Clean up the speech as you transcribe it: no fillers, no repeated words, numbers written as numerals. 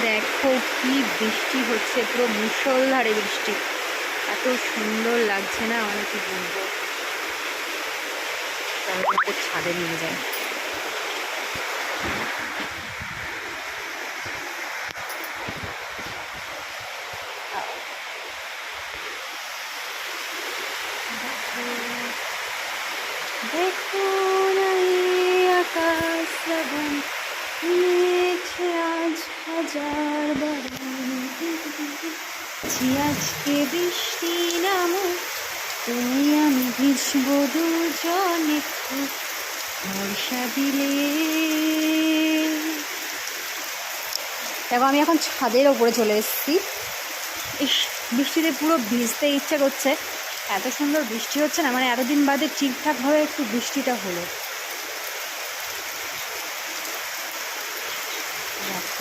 দেখো কি বৃষ্টি হচ্ছে, পুরো মুষলধারে বৃষ্টি। এত সুন্দর লাগছে না, মানে কি বলবো। চলো তোমাদের ছাদে নিয়ে যাই। দেখো না এই আকাশ শ্রাবণ, নিয়েছে আজ হাজার বারণ। আজকে বৃষ্টি নামুক, তুমি আমি ভিজবো দুজন একটু ভরসা দিলে। দেখো আমি এখন ছাদের ওপরে চলে এসেছি। ইস, বৃষ্টিতে পুরো ভিজতে ইচ্ছা করছে, এত সুন্দর বৃষ্টি হচ্ছে না, মানে এতদিন বাদে ঠিকঠাকভাবে একটু বৃষ্টিটা হলো।